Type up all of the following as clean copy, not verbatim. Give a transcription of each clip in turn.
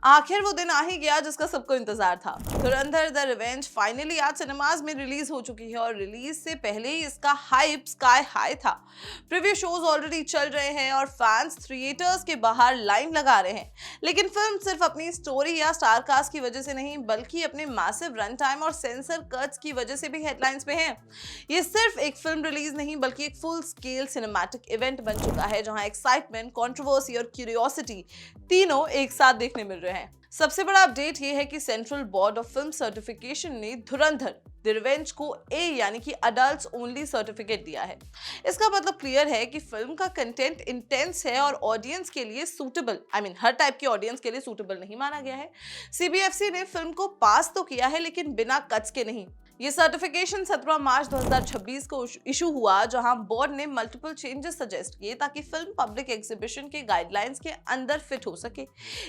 आखिर वो दिन आ ही गया जिसका सबको इंतजार था। धुरंधर द रिवेंज फाइनली आज सिनेमाज में रिलीज हो चुकी है और रिलीज से पहले ही इसका हाइप स्काई हाई था। प्रीव्यू शोज ऑलरेडी चल रहे हैं और फैंस थिएटर्स के बाहर लाइन लगा रहे हैं। लेकिन फिल्म सिर्फ अपनी स्टोरी या स्टार कास्ट की वजह से नहीं बल्कि अपने मैसिव रन टाइम और सेंसर कट्स की वजह से भी हेडलाइंस पे है। ये सिर्फ एक फिल्म रिलीज नहीं बल्कि एक फुल स्केल सिनेमैटिक इवेंट बन चुका है जहां एक्साइटमेंट, कंट्रोवर्सी और क्यूरियोसिटी तीनों एक साथ देखने मिल रहे हैं। सबसे बड़ा अपडेट ये है कि central board of film certification ने धुरंधर द रिवेंज को ए यानी कि अडल्ट्स ओनली सर्टिफिकेट दिया है। इसका मतलब क्लियर है कि फिल्म का कंटेंट इंटेंस है और ऑडियंस के लिए सूटेबल, हर टाइप की ऑडियंस के लिए सूटेबल नहीं माना गया है। सीबीएफसी ने फिल्म को पास तो किया है लेकिन बिना कट्स के नहीं। ये सर्टिफिकेशन 17 मार्च 2026 को इशू हुआ जहां बोर्ड ने मल्टीपल चेंजेस सजेस्ट किए ताकि फिल्म पब्लिक एग्जीबिशन के गाइडलाइंस के अंदर फिट हो सके।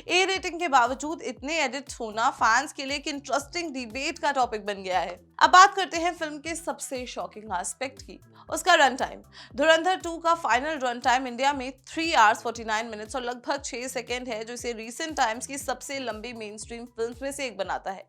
ए रेटिंग के बावजूद इतने एडिट्स होना फैंस के लिए एक इंटरेस्टिंग डिबेट का टॉपिक बन गया है। अब बात करते हैं फिल्म के सबसे शॉकिंग एस्पेक्ट की, उसका रन टाइम। धुरंधर 2 का फाइनल रन टाइम इंडिया में 3 आवर्स 49 मिनट्स और लगभग 6 सेकंड है, जो इसे रीसेंट टाइम्स की सबसे लंबी मेन स्ट्रीम फिल्म में से एक बनाता है।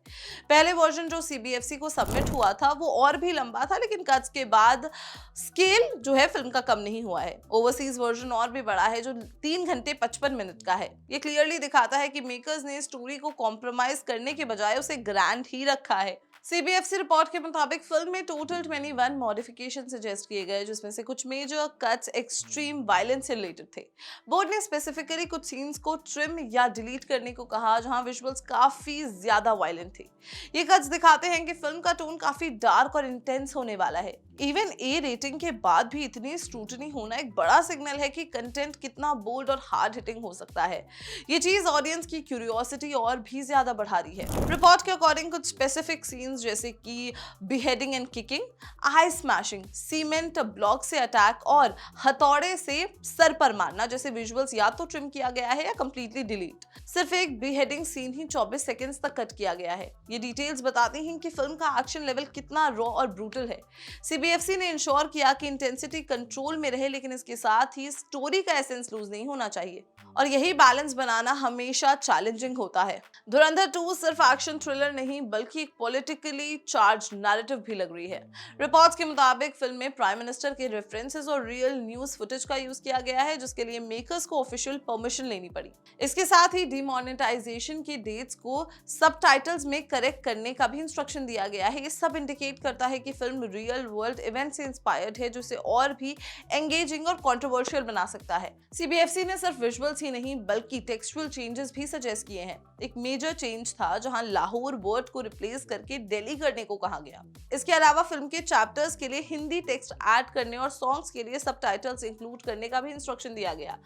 पहले वर्जन जो सीबीएफसी को सबमिट हुआ था वो और भी लंबा था, लेकिन कट्स के बाद स्केल जो है फिल्म का कम नहीं हुआ है। ओवरसीज वर्जन और भी बड़ा है जो 3 घंटे 55 मिनट का है। ये क्लियरली दिखाता है कि मेकर्स ने स्टोरी को कॉम्प्रोमाइज करने के बजाय उसे ग्रैंड ही रखा है। सीबीएफसी रिपोर्ट के मुताबिक फिल्म में टोटल 21 मॉडिफिकेशन सजेस्ट किए गए, जिसमें से कुछ मेजर कट्स एक्सट्रीम वायलेंस से रिलेटेड थे। बोर्ड ने स्पेसिफिकली कुछ सीन्स को ट्रिम या डिलीट करने को कहा जहां विजुअल्स काफी ज्यादा वायलेंट थे। ये कट्स दिखाते हैं कि फिल्म का टोन काफी डार्क और इंटेंस होने वाला है। इवन ए रेटिंग के बाद भी इतनी स्क्रूटनी होना एक बड़ा सिग्नल है कि कंटेंट कितना बोल्ड और हार्ड हिटिंग हो सकता है। ये चीज ऑडियंस की क्यूरियोसिटी और भी ज्यादा बढ़ा रही है। रिपोर्ट के अकॉर्डिंग कुछ स्पेसिफिक सीन्स जैसे कि beheading and kicking, I smashing, cement block से अटैक और हथौड़े से सर पर मारना जैसे विजुअल्स या तो ट्रिम किया गया है या कंप्लीटली डिलीट। सिर्फ एक बिहेडिंग सीन ही 24 सेकंड्स तक कट किया गया है। ये डिटेल्स बताती हैं कि फिल्म का एक्शन लेवल कितना रॉ और ब्रूटल है। सीबीएफसी ने इंश्योर किया कि इंटेंसिटी कंट्रोल में रहे, लेकिन इसके साथ ही स्टोरी का एसेंस लूज नहीं होना चाहिए, और यही बैलेंस बनाना हमेशा चैलेंजिंग होता है। धुरंधर 2 सिर्फ एक्शन थ्रिलर नहीं बल्कि एक पॉलिटिकली चार्ज नैरेटिव भी लग रही है। रिपोर्ट्स के मुताबिक फिल्म में प्राइम मिनिस्टर के रेफरेंसेस और रियल न्यूज फुटेज का यूज किया गया है, जिसके लिए मेकर्स को ऑफिशियल परमिशन लेनी पड़ी। इसके साथ ही डिमोनेटाइजेशन की डेट्स को सबटाइटल्स में करेक्ट करने का भी इंस्ट्रक्शन दिया गया है। ये सब इंडिकेट करता है कि फिल्म रियल वर्ल्ड इवेंट से इंस्पायर्ड है, जो इसे और भी एंगेजिंग और कंट्रोवर्शियल बना सकता है। सीबीएफसी ने सिर्फ विजुअल्स ही नहीं बल्कि टेक्सचुअल चेंजेस भी सजेस्ट किए हैं। एक मेजर चेंज था जहां लाहौर वर्ड को रिप्लेस करके दिल्ली करने को कहा गया। इसके अलावा फिल्म के चैप्टर्स के लिए हिंदी टेक्स्ट ऐड करने और सॉन्ग्स के लिए सबटाइटल्स इंक्लूड करने का भी इंस्ट्रक्शन दिया गया।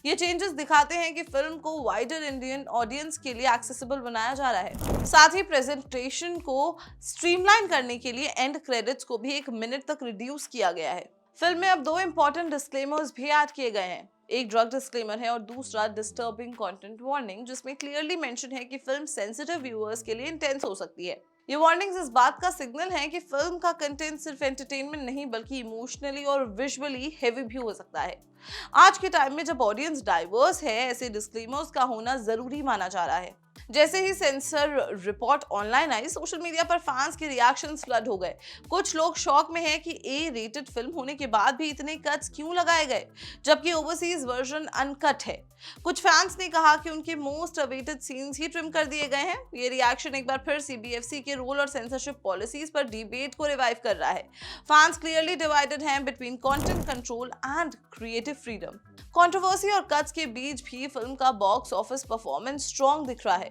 ये चेंजेस दिखाते हैं कि फिल्म को वाइडर इंडियन ऑडियंस के लिए एक्सेसिबल बनाया जा रहा है। साथ ही प्रेजेंटेशन को स्ट्रीमलाइन करने के लिए एंड क्रेडिट्स को भी 1 मिनट तक रिड्यूस किया गया है। फिल्म में अब 2 इंपॉर्टेंट डिस्क्लेमर्स भी ऐड किए गए हैं। एक ड्रग डिस्क्लेमर है और दूसरा डिस्टर्बिंग कंटेंट वार्निंग, जिसमें क्लियरली मेंशन है कि फिल्म सेंसिटिव व्यूअर्स के लिए इंटेंस हो सकती है। ये वार्निंग्स इस बात का सिग्नल है कि फिल्म का कंटेंट सिर्फ एंटरटेनमेंट नहीं बल्कि इमोशनली और विजुअली हेवी भी हो सकता है। आज के टाइम में जब ऑडियंस डाइवर्स है, ऐसे डिस्क्लेमर्स का होना जरूरी माना जा रहा है। जैसे ही सेंसर रिपोर्ट ऑनलाइन आई, सोशल मीडिया पर फैंस के रिएक्शंस फ्लड हो गए। कुछ लोग शॉक में हैं कि ए रेटेड फिल्म होने के बाद भी इतने कट्स क्यों लगाए गए, जबकि ओवरसीज वर्जन अनकट है। कुछ फैंस ने कहा कि उनके मोस्ट अवेटेड सीन्स ही ट्रिम कर दिए गए हैं। ये रिएक्शन एक बार फिर सीबीएफसी के रोल और सेंसरशिप पॉलिसीज पर डिबेट को रिवाइव कर रहा है। फैंस क्लियरली डिवाइडेड हैं between content control and creative freedom. Controversy और कट्स के बीच भी फिल्म का बॉक्स ऑफिस परफॉर्मेंस स्ट्रॉन्ग दिख रहा है।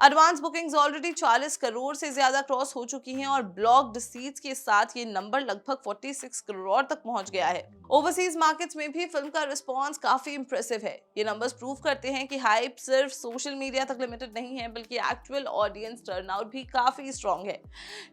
एडवांस बुकिंग्स ऑलरेडी 40 करोड़ से ज्यादा क्रॉस हो चुकी हैं और ब्लॉक्ड सीट्स के साथ ये नंबर लगभग 46 करोड़ तक पहुंच गया है। ओवरसीज मार्केट्स में भी फिल्म का रिस्पांस काफी इंप्रेसिव है। ये नंबर्स प्रूव करते हैं कि हाइप सिर्फ सोशल मीडिया तक लिमिटेड नहीं है बल्कि एक्चुअल ऑडियंस टर्नआउट भी काफी स्ट्रॉन्ग है।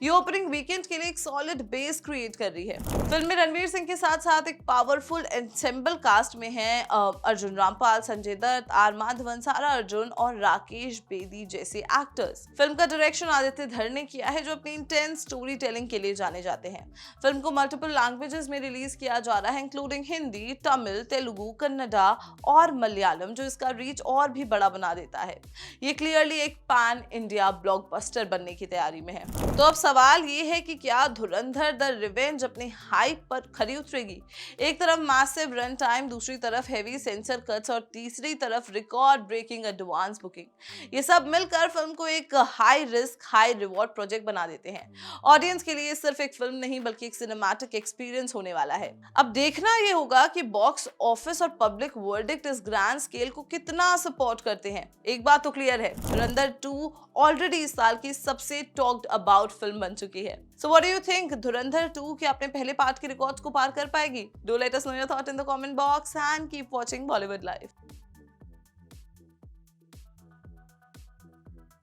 ये ओपनिंग वीकेंड के लिए एक सॉलिड बेस क्रिएट कर रही है। फिल्म में रणवीर सिंह के साथ साथ एक पावरफुल एंसेम्बल कास्ट में है अर्जुन रामपाल, संजय दत्त, आर माधवन, सारा अर्जुन और राकेश बेदी कीर्ति जैसे एक्टर्स। फिल्म का डायरेक्शन आदित्य धर ने किया है, जो अपनी इंटेंस स्टोरी टेलिंग के लिए जाने जाते हैं। फिल्म को मल्टीपल लैंग्वेजेस में रिलीज किया जा रहा है, इंक्लूडिंग हिंदी, तमिल, तेलुगु, कन्नडा और मलयालम, जो इसका रीच और भी बड़ा बना देता है। ये क्लियरली एक पैन इंडिया ब्लॉकबस्टर बनने की तैयारी में है। तो अब सवाल ये है कि क्या धुरंधर द रिवेंज अपने हाइप पर खरी उतरेगी? एक तरफ मैसिव रन टाइम, दूसरी तरफ हेवी सेंसर कट्स और तीसरी तरफ रिकॉर्ड ब्रेकिंग एडवांस बुकिंग। ये सब मिलकर फिल्म को एक high risk high reward project बना देते हैं। ऑडियंस के लिए सिर्फ एक फिल्म नहीं बल्कि एक सिनेमैटिक एक्सपीरियंस होने वाला है। अब देखना ये होगा कि बॉक्स ऑफिस और पब्लिक वर्डिक्ट इस ग्रैंड स्केल को कितना सपोर्ट करते हैं। एक बात तो क्लियर है, धुरंधर 2 ऑलरेडी इस साल की सबसे टॉक्ड अबाउट फिल्म बन चुकी है। So what do you think, धुरंधर 2 क्या अपने पहले पार्ट के रिकॉर्ड्स को पार कर पाएगी? Do let us know your thought in the comment box and keep watching Bollywood live.